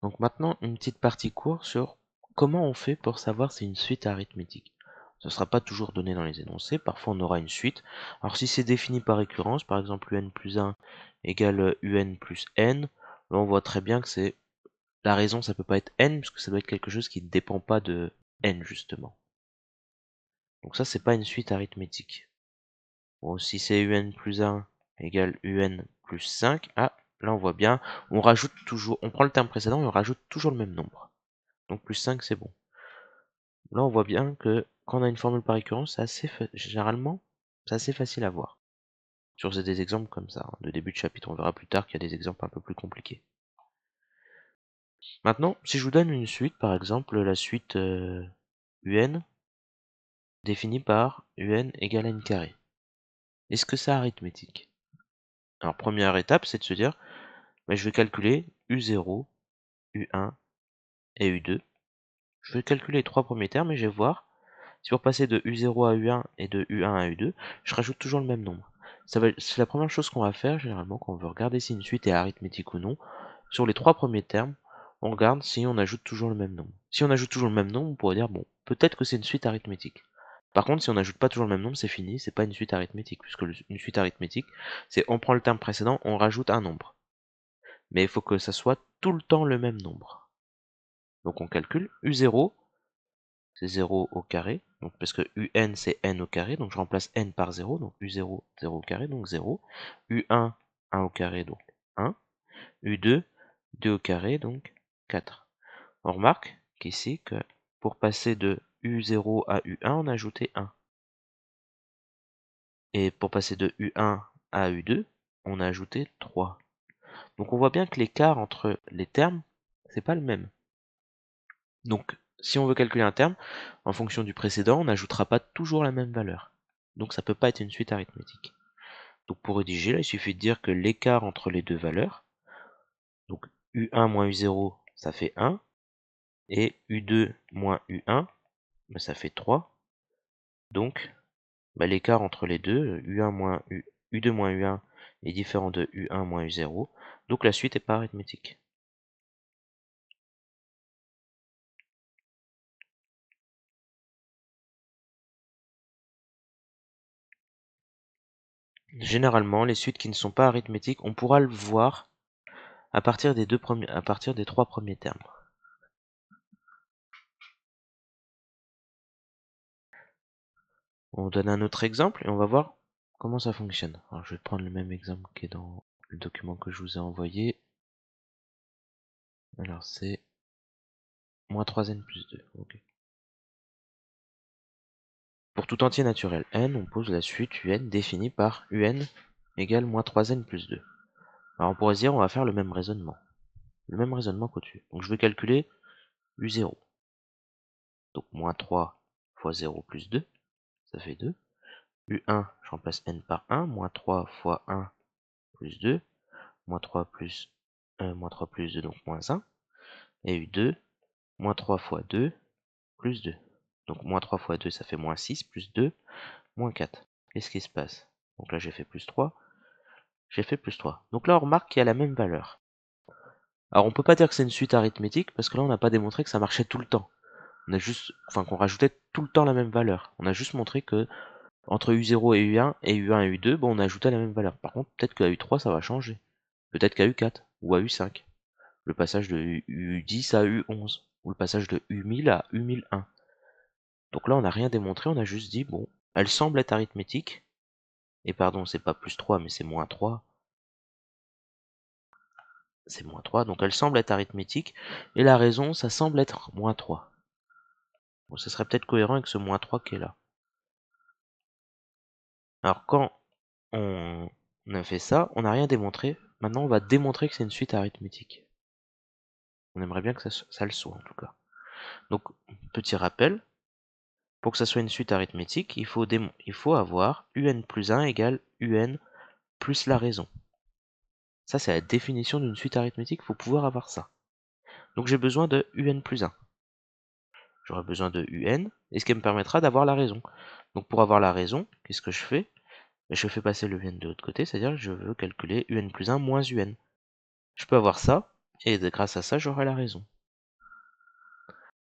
Donc maintenant, une petite partie courte sur comment on fait pour savoir si une suite est arithmétique. Ce ne sera pas toujours donné dans les énoncés, parfois on aura une suite. Alors si c'est défini par récurrence, par exemple un plus 1 égale un plus n, là on voit très bien que c'est la raison, ça peut pas être n, puisque ça doit être quelque chose qui ne dépend pas de n justement. Donc ça c'est pas une suite arithmétique. Bon, si c'est un plus 1 égale un plus 5, ah, là on voit bien, on rajoute toujours, on prend le terme précédent et on rajoute toujours le même nombre. Donc plus 5 c'est bon. Là on voit bien que quand on a une formule par récurrence, généralement, c'est assez facile à voir. Sur des exemples comme ça, de début de chapitre, on verra plus tard qu'il y a des exemples un peu plus compliqués. Maintenant, si je vous donne une suite, par exemple la suite un définie par un égale à n carré, est-ce que c'est arithmétique? Alors première étape, c'est de se dire, je vais calculer u0, u1 et u2. Je vais calculer les trois premiers termes et je vais voir si pour passer de u0 à u1 et de u1 à u2, je rajoute toujours le même nombre. C'est la première chose qu'on va faire généralement quand on veut regarder si une suite est arithmétique ou non. Sur les trois premiers termes, on regarde si on ajoute toujours le même nombre. Si on ajoute toujours le même nombre, on pourrait dire, bon, peut-être que c'est une suite arithmétique. Par contre, si on n'ajoute pas toujours le même nombre, c'est fini, c'est pas une suite arithmétique, puisque une suite arithmétique, c'est on prend le terme précédent, on rajoute un nombre. Mais il faut que ça soit tout le temps le même nombre. Donc on calcule u0, c'est 0 au carré, donc parce que un c'est n au carré, donc je remplace n par 0, donc u0, 0 au carré, donc 0, u1, 1 au carré, donc 1, u2, 2 au carré, donc 4. On remarque qu'ici, que pour passer de u0 à u1, on a ajouté 1. Et pour passer de u1 à u2, on a ajouté 3. Donc on voit bien que l'écart entre les termes, c'est pas le même. Donc si on veut calculer un terme, en fonction du précédent, on n'ajoutera pas toujours la même valeur. Donc ça peut pas être une suite arithmétique. Donc pour rédiger, là, il suffit de dire que l'écart entre les deux valeurs, donc u1 moins u0, ça fait 1, et u2 moins u1, ça fait 3. Donc l'écart entre les deux, u1 moins u2 moins u1 est différent de u1 moins u0, donc la suite n'est pas arithmétique. Généralement, les suites qui ne sont pas arithmétiques, on pourra le voir à partir des trois premiers termes. On donne un autre exemple et on va voir comment ça fonctionne. Alors je vais prendre le même exemple qui est dans le document que je vous ai envoyé. Alors c'est moins 3n plus 2. Okay. Pour tout entier naturel n, on pose la suite un définie par un égale moins 3n plus 2. Alors on pourrait se dire on va faire le même raisonnement. Le même raisonnement qu'au-dessus. Donc je vais calculer u0. Donc moins 3 fois 0 plus 2, ça fait 2. u1, je remplace n par 1, moins 3 fois 1 plus 2, moins 3 plus 2, donc moins 1. Et u2, moins 3 fois 2, plus 2. Donc moins 3 fois 2, ça fait moins 6, plus 2, moins 4. Qu'est-ce qui se passe? Donc là, j'ai fait plus 3, j'ai fait plus 3. Donc là, on remarque qu'il y a la même valeur. Alors on peut pas dire que c'est une suite arithmétique, parce que là, on n'a pas démontré que ça marchait tout le temps. On a juste, enfin, qu'on rajoutait tout le temps la même valeur. On a juste montré que entre u0 et u1 et u1 et u2, bon, on a ajouté la même valeur. Par contre, peut-être qu'à u3, ça va changer. Peut-être qu'à u4 ou à u5. Le passage de u10 à u11. Ou le passage de u1000 à u1001. Donc là, on n'a rien démontré, on a juste dit, bon, elle semble être arithmétique. Et pardon, c'est pas plus 3, mais c'est moins 3. C'est moins 3, donc elle semble être arithmétique. Et la raison, ça semble être moins 3. Bon, ça serait peut-être cohérent avec ce moins 3 qui est là. Alors quand on a fait ça, on n'a rien démontré. Maintenant, on va démontrer que c'est une suite arithmétique. On aimerait bien que ça le soit, en tout cas. Donc, petit rappel, pour que ça soit une suite arithmétique, il faut avoir un plus 1 égale un plus la raison. Ça, c'est la définition d'une suite arithmétique, il faut pouvoir avoir ça. Donc j'ai besoin de un plus 1. J'aurai besoin de un, et ce qui me permettra d'avoir la raison. Donc pour avoir la raison, qu'est-ce que je fais? Je fais passer le un de l'autre côté, c'est-à-dire que je veux calculer un plus 1 moins un. Je peux avoir ça, Et grâce à ça, j'aurai la raison.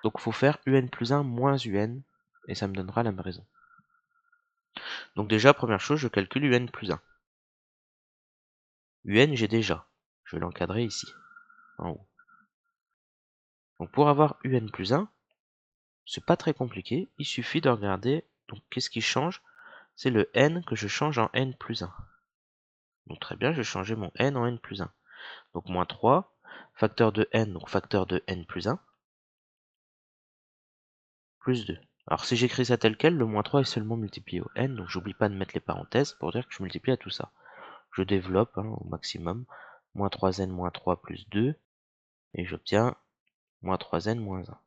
Donc il faut faire un plus 1 moins un, et ça me donnera la raison. Donc déjà, première chose, je calcule un plus 1. J'ai déjà. Je vais l'encadrer ici, en haut. Donc pour avoir un plus 1, c'est pas très compliqué, il suffit de regarder, donc qu'est-ce qui change? C'est le n que je change en n plus 1. Donc très bien, j'ai changé mon n en n plus 1. Donc moins 3, facteur de n, donc facteur de n plus 1, plus 2. Alors si j'écris ça tel quel, le moins 3 est seulement multiplié au n, donc j'oublie pas de mettre les parenthèses pour dire que je multiplie à tout ça. Je développe au maximum, moins 3n moins 3 plus 2, et j'obtiens moins 3n moins 1.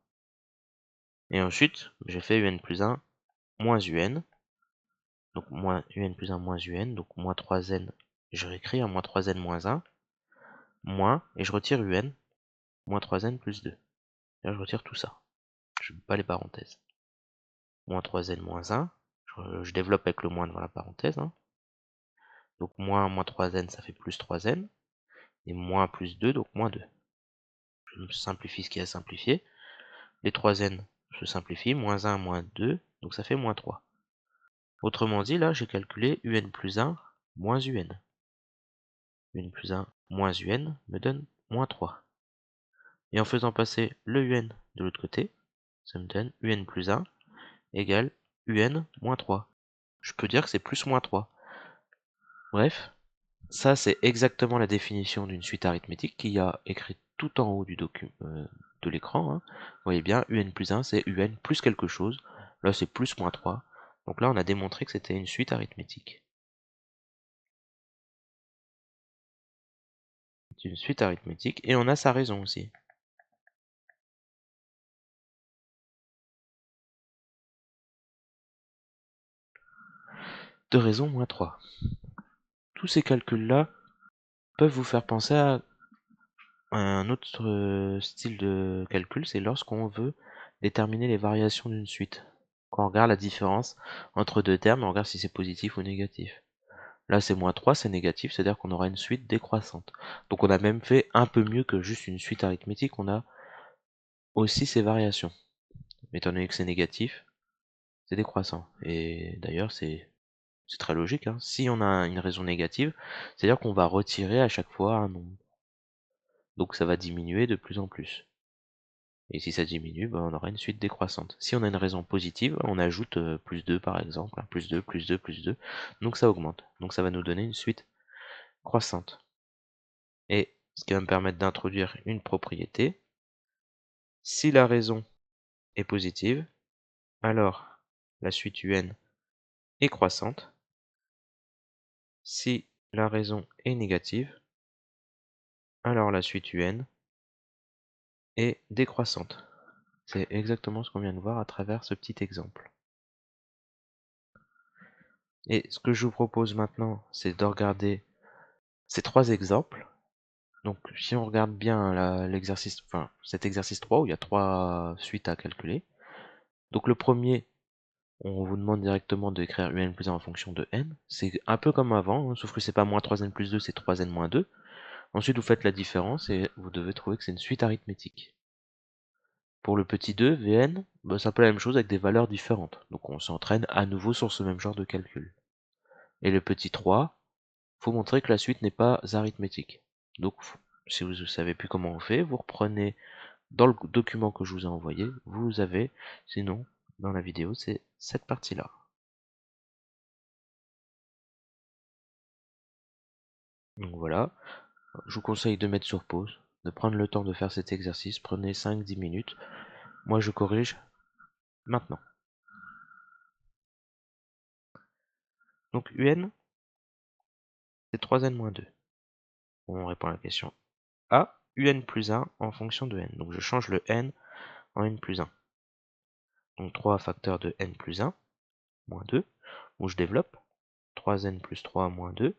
Et ensuite, j'ai fait un plus 1 moins un, donc moins un plus 1 moins un, donc moins 3n, je réécris en moins 3n moins 1, moins, et je retire un, moins 3n plus 2. Là, je retire tout ça. Je ne mets pas les parenthèses. Moins 3n moins 1, je développe avec le moins devant la parenthèse. Donc moins 3n, ça fait plus 3n, et moins plus 2, donc moins 2. Je simplifie ce qui a simplifié. Les 3n se simplifient, moins 1, moins 2, donc ça fait moins 3. Autrement dit, là, j'ai calculé un plus 1 moins un. Un plus 1 moins un me donne moins 3. Et en faisant passer le un de l'autre côté, ça me donne un plus 1 égale un moins 3. Je peux dire que c'est plus moins 3. Bref, ça c'est exactement la définition d'une suite arithmétique qu'il y a écrit tout en haut du document de l'écran. Vous voyez bien, un plus 1 c'est un plus quelque chose. Là c'est plus moins 3. Donc là on a démontré que c'était une suite arithmétique. C'est une suite arithmétique et on a sa raison aussi. De raison moins 3. Tous ces calculs-là peuvent vous faire penser à un autre style de calcul, c'est lorsqu'on veut déterminer les variations d'une suite. Quand on regarde la différence entre deux termes, on regarde si c'est positif ou négatif. Là c'est moins 3, c'est négatif, c'est-à-dire qu'on aura une suite décroissante. Donc on a même fait un peu mieux que juste une suite arithmétique, on a aussi ces variations. Mais étant donné que c'est négatif, c'est décroissant. Et d'ailleurs c'est très logique. Si on a une raison négative, c'est-à-dire qu'on va retirer à chaque fois un nombre. Donc ça va diminuer de plus en plus. Et si ça diminue, on aura une suite décroissante. Si on a une raison positive, on ajoute plus 2 par exemple, plus 2, plus 2, plus 2, donc ça augmente. Donc ça va nous donner une suite croissante. Et ce qui va me permettre d'introduire une propriété. Si la raison est positive, alors la suite un est croissante. Si la raison est négative, alors la suite un est décroissante. C'est exactement ce qu'on vient de voir à travers ce petit exemple. Et ce que je vous propose maintenant, c'est de regarder ces trois exemples. Donc si on regarde bien l'exercice, enfin cet exercice 3 où il y a trois suites à calculer. Donc le premier, on vous demande directement d'écrire un plus 1 en fonction de n. C'est un peu comme avant, sauf que c'est pas moins 3n plus 2, c'est 3n moins 2. Ensuite vous faites la différence et vous devez trouver que c'est une suite arithmétique. Pour le petit 2, Vn, c'est un peu la même chose avec des valeurs différentes. Donc on s'entraîne à nouveau sur ce même genre de calcul. Et le petit 3, faut montrer que la suite n'est pas arithmétique. Donc si vous ne savez plus comment on fait, vous reprenez dans le document que je vous ai envoyé, vous avez, sinon dans la vidéo, c'est cette partie-là. Donc voilà, je vous conseille de mettre sur pause, de prendre le temps de faire cet exercice, prenez 5-10 minutes. Moi je corrige maintenant. Donc un, c'est 3n-2. On répond à la question A, un plus 1 en fonction de n. Donc je change le n en n plus 1. Donc 3 facteur de n plus 1, moins 2, où je développe 3n plus 3 moins 2,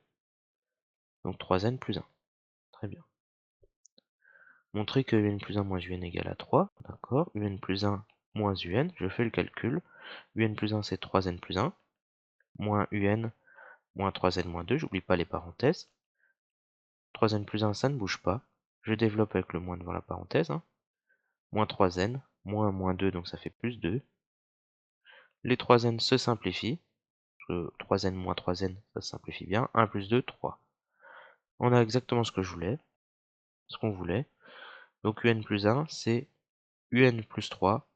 donc 3n plus 1. Très bien. Montrer que un plus 1 moins un égale à 3, d'accord. Un plus 1 moins un, je fais le calcul. Un plus 1 c'est 3n plus 1, moins un moins 3n moins 2, j'oublie pas les parenthèses. 3n plus 1 ça ne bouge pas, Je développe avec le moins devant la parenthèse, hein. Moins 3n, moins 2, donc ça fait plus 2. Les 3n se simplifient. 3n moins 3n, ça se simplifie bien. 1 plus 2, 3. On a exactement ce que je voulais, ce qu'on voulait. Donc un plus 1, c'est un plus 3.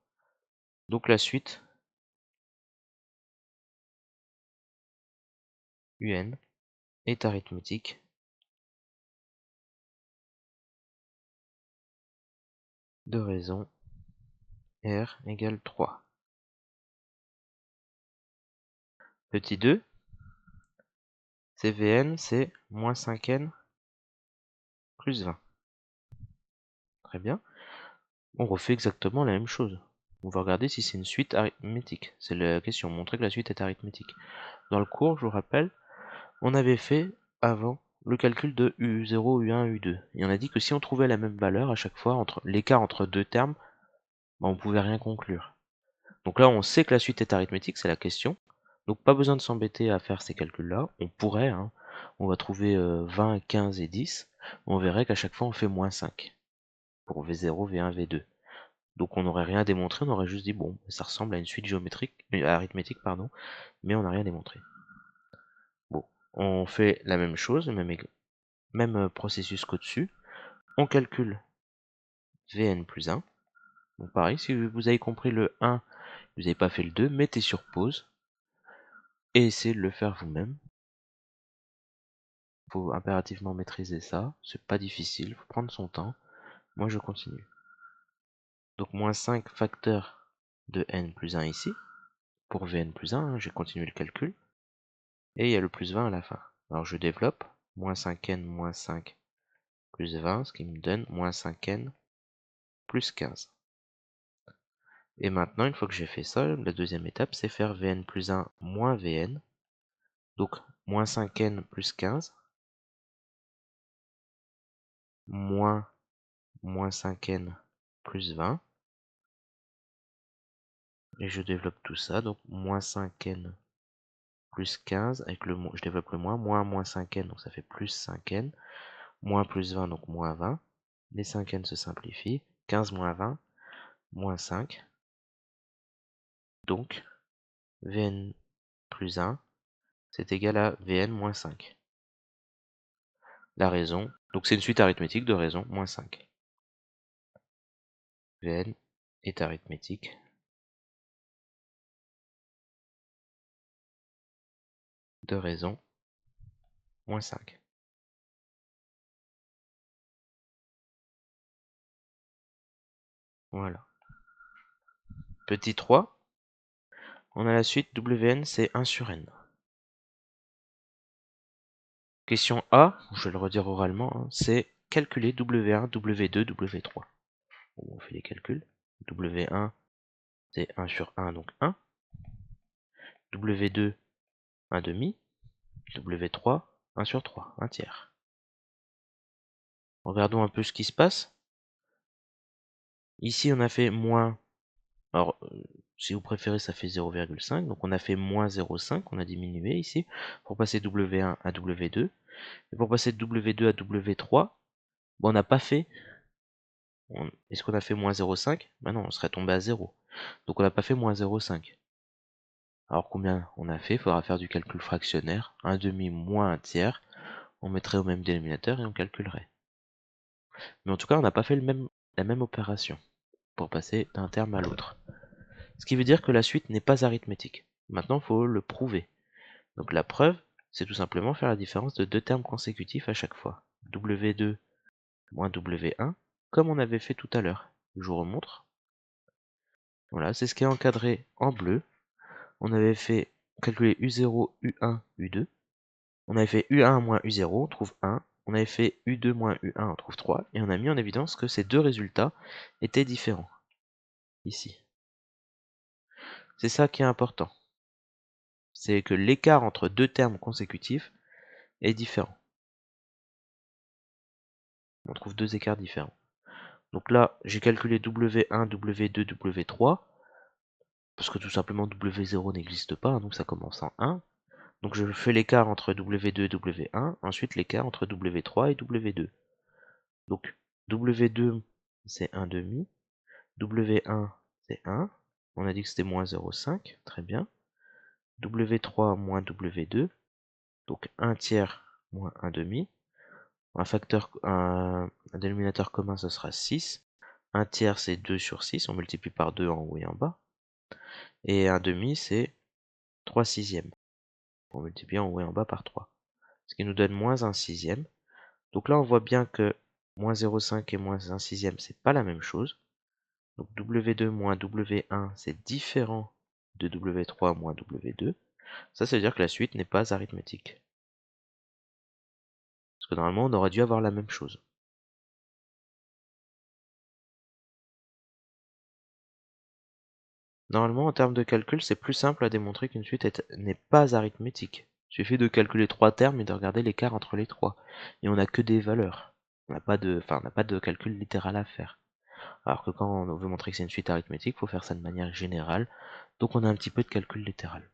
Donc la suite un est arithmétique de raison r égale 3. Petit 2, CVN, c'est moins 5n plus 20. Très bien. On refait exactement la même chose. On va regarder si c'est une suite arithmétique. C'est la question, montrer que la suite est arithmétique. Dans le cours, je vous rappelle, on avait fait avant le calcul de U0, U1, U2. Et on a dit que si on trouvait la même valeur à chaque fois, entre l'écart entre deux termes, on ne pouvait rien conclure. Donc là, on sait que la suite est arithmétique, c'est la question. Donc pas besoin de s'embêter à faire ces calculs-là. On pourrait, hein, on va trouver 20, 15 et 10. On verrait qu'à chaque fois, on fait moins 5 pour V0, V1, V2. Donc on n'aurait rien démontré, on aurait juste dit, bon, ça ressemble à une suite géométrique, arithmétique, pardon, mais on n'a rien démontré. Bon, on fait la même chose, même processus qu'au-dessus. On calcule Vn plus 1. Donc pareil, si vous avez compris le 1, vous n'avez pas fait le 2, mettez sur pause et essayez de le faire vous-même. Il faut impérativement maîtriser ça, c'est pas difficile, il faut prendre son temps. Moi je continue. Donc moins 5 facteurs de n plus 1 ici. Pour Vn plus 1, j'ai continué le calcul. Et il y a le plus 20 à la fin. Alors je développe, moins 5n moins 5 plus 20, ce qui me donne moins 5n plus 15. Et maintenant, une fois que j'ai fait ça, la deuxième étape, c'est faire Vn plus 1 moins Vn. Donc, moins 5n plus 15, moins 5n plus 20. Et je développe tout ça, donc moins 5n plus 15, avec je développe le moins 5n, donc ça fait plus 5n, moins plus 20, donc moins 20. Les 5n se simplifient, 15 moins 20, moins 5. Donc, Vn plus 1, c'est égal à Vn moins 5. La raison, donc c'est une suite arithmétique de raison moins 5. Vn est arithmétique de raison moins 5. Voilà. Petit 3, on a la suite Wn, c'est 1 sur n. Question A, je vais le redire oralement, hein, c'est calculer W1, W2, W3. On fait les calculs. W1, c'est 1 sur 1, donc 1. W2, 1 demi. W3, 1 sur 3, 1 tiers. Regardons un peu ce qui se passe. Ici, on a fait moins. Alors, si vous préférez, ça fait 0,5. Donc, on a fait moins 0,5. On a diminué ici pour passer W1 à W2. Et pour passer de W2 à W3, bon, on n'a pas fait. Est-ce qu'on a fait moins 0,5? Ben non, on serait tombé à 0. Donc, on n'a pas fait moins 0,5. Alors, combien on a fait? Il faudra faire du calcul fractionnaire. 1 demi moins 1 tiers. On mettrait au même dénominateur et on calculerait. Mais en tout cas, on n'a pas fait la même opération pour passer d'un terme à l'autre. Ce qui veut dire que la suite n'est pas arithmétique. Maintenant, il faut le prouver. Donc la preuve, c'est tout simplement faire la différence de deux termes consécutifs à chaque fois. W2 moins W1, comme on avait fait tout à l'heure. Je vous remontre. Voilà, c'est ce qui est encadré en bleu. On avait fait calculer U0, U1, U2. On avait fait U1 moins U0, on trouve 1. On avait fait U2 moins U1, on trouve 3. Et on a mis en évidence que ces deux résultats étaient différents. Ici. C'est ça qui est important. C'est que l'écart entre deux termes consécutifs est différent. On trouve deux écarts différents. Donc là, j'ai calculé W1, W2, W3, parce que tout simplement W0 n'existe pas, hein, donc ça commence en 1. Donc je fais l'écart entre W2 et W1, ensuite l'écart entre W3 et W2. Donc W2 c'est 1 demi, W1 c'est 1, on a dit que c'était moins 0,5, très bien. W3 moins W2, donc 1 tiers moins 1 demi. Un dénominateur commun, ce sera 6. 1 tiers, c'est 2 sur 6, on multiplie par 2 en haut et en bas. Et 1 demi, c'est 3 sixièmes. On multiplie en haut et en bas par 3. Ce qui nous donne moins 1 sixième. Donc là, on voit bien que moins 0,5 et moins 1 sixième, c'est pas la même chose. Donc W2 moins W1, c'est différent de W3 moins W2. Ça veut dire que la suite n'est pas arithmétique. Parce que normalement, on aurait dû avoir la même chose. Normalement, en termes de calcul, c'est plus simple à démontrer qu'une suite n'est pas arithmétique. Il suffit de calculer 3 termes et de regarder l'écart entre les 3. Et on n'a que des valeurs. On n'a pas de calcul littéral à faire. Alors que quand on veut montrer que c'est une suite arithmétique, il faut faire ça de manière générale. Donc on a un petit peu de calcul littéral.